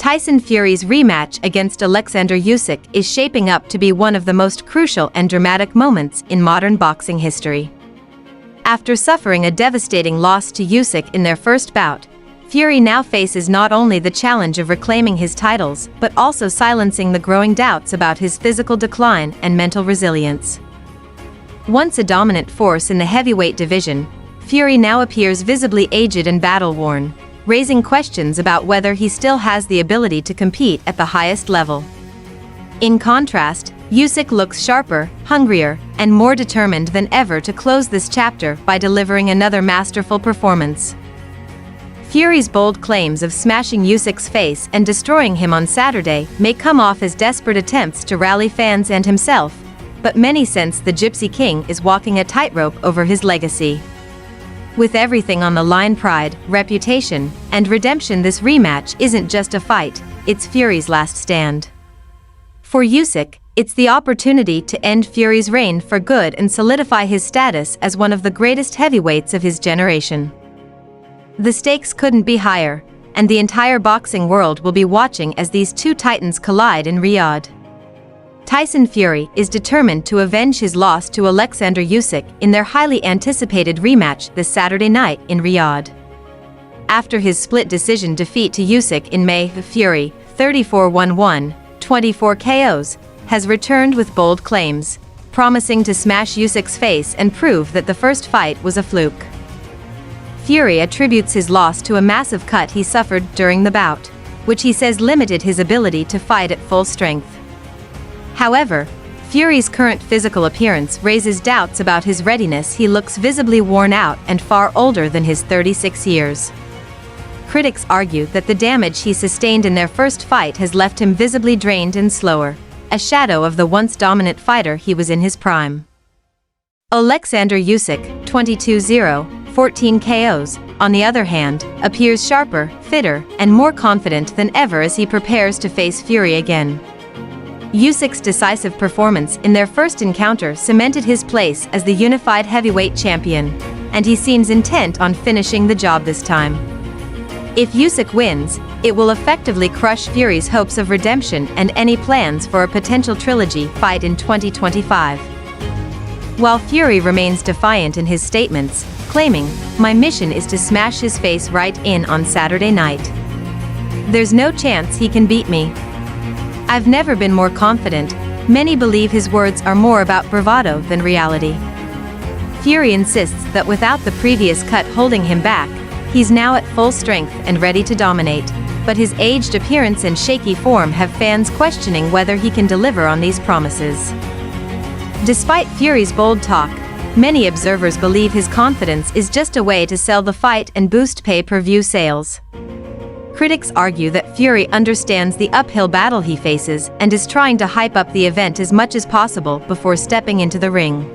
Tyson Fury's rematch against Oleksandr Usyk is shaping up to be one of the most crucial and dramatic moments in modern boxing history. After suffering a devastating loss to Usyk in their first bout, Fury now faces not only the challenge of reclaiming his titles but also silencing the growing doubts about his physical decline and mental resilience. Once a dominant force in the heavyweight division, Fury now appears visibly aged and battle-worn, raising questions about whether he still has the ability to compete at the highest level. In contrast, Usyk looks sharper, hungrier, and more determined than ever to close this chapter by delivering another masterful performance. Fury's bold claims of smashing Usyk's face and destroying him on Saturday may come off as desperate attempts to rally fans and himself, but many sense the Gypsy King is walking a tightrope over his legacy. With everything on the line, pride, reputation, and redemption, this rematch isn't just a fight, it's Fury's last stand. For Usyk, it's the opportunity to end Fury's reign for good and solidify his status as one of the greatest heavyweights of his generation. The stakes couldn't be higher, and the entire boxing world will be watching as these two titans collide in Riyadh. Tyson Fury is determined to avenge his loss to Oleksandr Usyk in their highly anticipated rematch this Saturday night in Riyadh. After his split decision defeat to Usyk in May, Fury, 34-1-1, 24 KOs, has returned with bold claims, promising to smash Usyk's face and prove that the first fight was a fluke. Fury attributes his loss to a massive cut he suffered during the bout, which he says limited his ability to fight at full strength. However, Fury's current physical appearance raises doubts about his readiness. He looks visibly worn out and far older than his 36 years. Critics argue that the damage he sustained in their first fight has left him visibly drained and slower, a shadow of the once dominant fighter he was in his prime. Oleksandr Usyk, 22-0, 14 KOs, on the other hand, appears sharper, fitter, and more confident than ever as he prepares to face Fury again. Usyk's decisive performance in their first encounter cemented his place as the unified heavyweight champion, and he seems intent on finishing the job this time. If Usyk wins, it will effectively crush Fury's hopes of redemption and any plans for a potential trilogy fight in 2025. While Fury remains defiant in his statements, claiming, "My mission is to smash his face right in on Saturday night. There's no chance he can beat me. I've never been more confident." Many believe his words are more about bravado than reality. Fury insists that without the previous cut holding him back, he's now at full strength and ready to dominate, but his aged appearance and shaky form have fans questioning whether he can deliver on these promises. Despite Fury's bold talk, many observers believe his confidence is just a way to sell the fight and boost pay-per-view sales. Critics argue that Fury understands the uphill battle he faces and is trying to hype up the event as much as possible before stepping into the ring.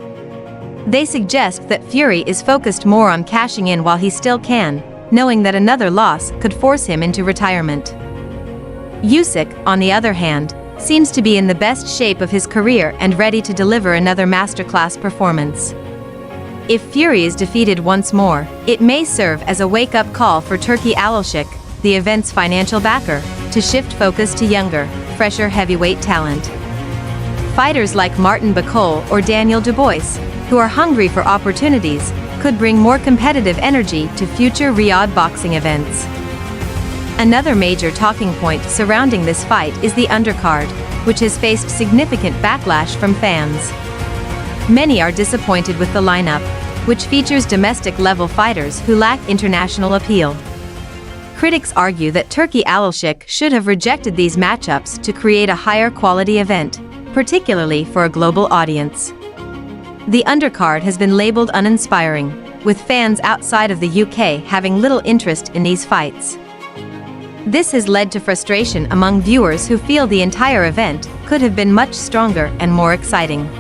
They suggest that Fury is focused more on cashing in while he still can, knowing that another loss could force him into retirement. Usyk, on the other hand, seems to be in the best shape of his career and ready to deliver another masterclass performance. If Fury is defeated once more, it may serve as a wake-up call for Turki Alashik, the event's financial backer, to shift focus to younger, fresher heavyweight talent. Fighters like Martin Bakol or Daniel Dubois, who are hungry for opportunities, could bring more competitive energy to future Riyadh boxing events. Another major talking point surrounding this fight is the undercard, which has faced significant backlash from fans. Many are disappointed with the lineup, which features domestic-level fighters who lack international appeal. Critics argue that Turki Alashik should have rejected these matchups to create a higher quality event, particularly for a global audience. The undercard has been labeled uninspiring, with fans outside of the UK having little interest in these fights. This has led to frustration among viewers who feel the entire event could have been much stronger and more exciting.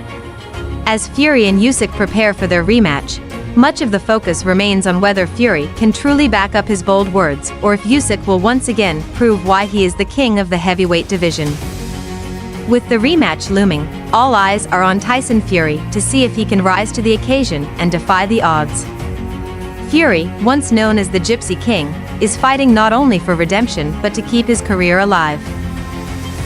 As Fury and Usyk prepare for their rematch, much of the focus remains on whether Fury can truly back up his bold words or if Usyk will once again prove why he is the king of the heavyweight division. With the rematch looming, all eyes are on Tyson Fury to see if he can rise to the occasion and defy the odds. Fury, once known as the Gypsy King, is fighting not only for redemption but to keep his career alive.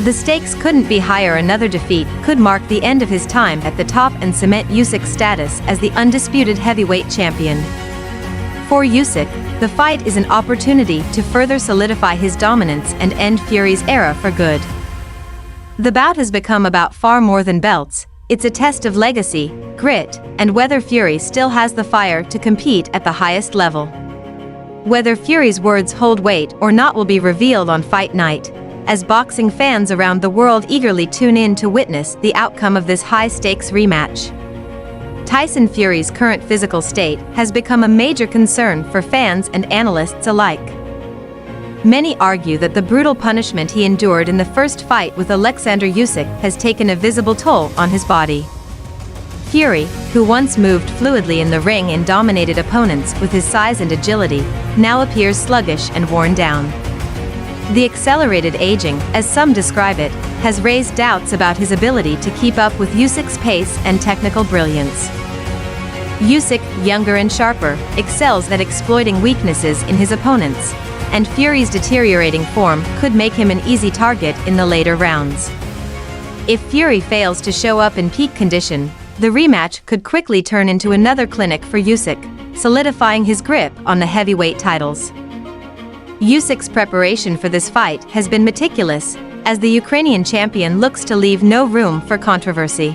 The stakes couldn't be higher. Another defeat could mark the end of his time at the top and cement Usyk's status as the undisputed heavyweight champion. For Usyk, the fight is an opportunity to further solidify his dominance and end Fury's era for good. The bout has become about far more than belts. It's a test of legacy, grit, and whether Fury still has the fire to compete at the highest level. Whether Fury's words hold weight or not will be revealed on fight night, as boxing fans around the world eagerly tune in to witness the outcome of this high-stakes rematch. Tyson Fury's current physical state has become a major concern for fans and analysts alike. Many argue that the brutal punishment he endured in the first fight with Oleksandr Usyk has taken a visible toll on his body. Fury, who once moved fluidly in the ring and dominated opponents with his size and agility, now appears sluggish and worn down. The accelerated aging, as some describe it, has raised doubts about his ability to keep up with Usyk's pace and technical brilliance. Usyk, younger and sharper, excels at exploiting weaknesses in his opponents, and Fury's deteriorating form could make him an easy target in the later rounds. If Fury fails to show up in peak condition, the rematch could quickly turn into another clinic for Usyk, solidifying his grip on the heavyweight titles. Usyk's preparation for this fight has been meticulous, as the Ukrainian champion looks to leave no room for controversy.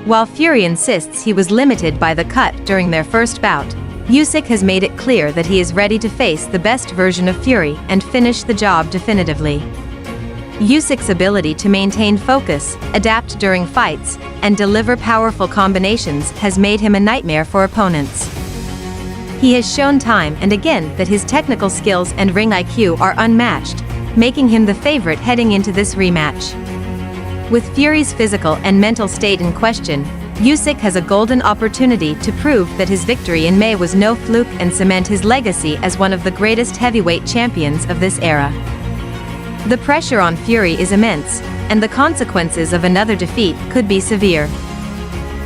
While Fury insists he was limited by the cut during their first bout, Usyk has made it clear that he is ready to face the best version of Fury and finish the job definitively. Usyk's ability to maintain focus, adapt during fights, and deliver powerful combinations has made him a nightmare for opponents. He has shown time and again that his technical skills and ring IQ are unmatched, making him the favorite heading into this rematch. With Fury's physical and mental state in question, Usyk has a golden opportunity to prove that his victory in May was no fluke and cement his legacy as one of the greatest heavyweight champions of this era. The pressure on Fury is immense, and the consequences of another defeat could be severe.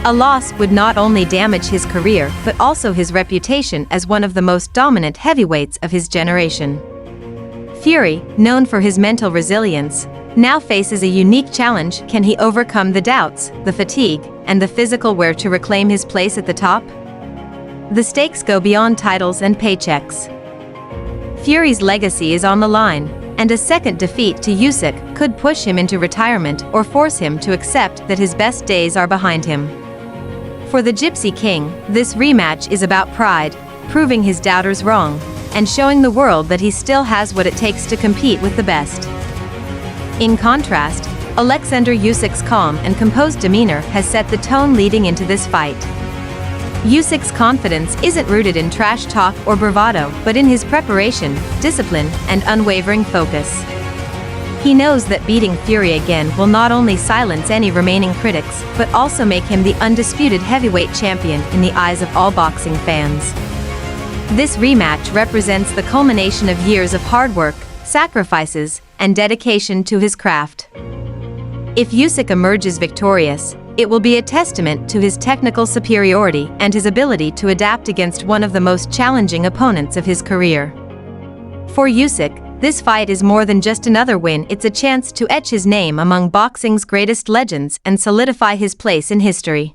A loss would not only damage his career but also his reputation as one of the most dominant heavyweights of his generation. Fury, known for his mental resilience, now faces a unique challenge. Can he overcome the doubts, the fatigue, and the physical wear to reclaim his place at the top? The stakes go beyond titles and paychecks. Fury's legacy is on the line, and a second defeat to Usyk could push him into retirement or force him to accept that his best days are behind him. For the Gypsy King, this rematch is about pride, proving his doubters wrong, and showing the world that he still has what it takes to compete with the best. In contrast, Oleksandr Usyk's calm and composed demeanor has set the tone leading into this fight. Usyk's confidence isn't rooted in trash talk or bravado, but in his preparation, discipline, and unwavering focus. He knows that beating Fury again will not only silence any remaining critics, but also make him the undisputed heavyweight champion in the eyes of all boxing fans. This rematch represents the culmination of years of hard work, sacrifices, and dedication to his craft. If Usyk emerges victorious, it will be a testament to his technical superiority and his ability to adapt against one of the most challenging opponents of his career. For Usyk, this fight is more than just another win. It's a chance to etch his name among boxing's greatest legends and solidify his place in history.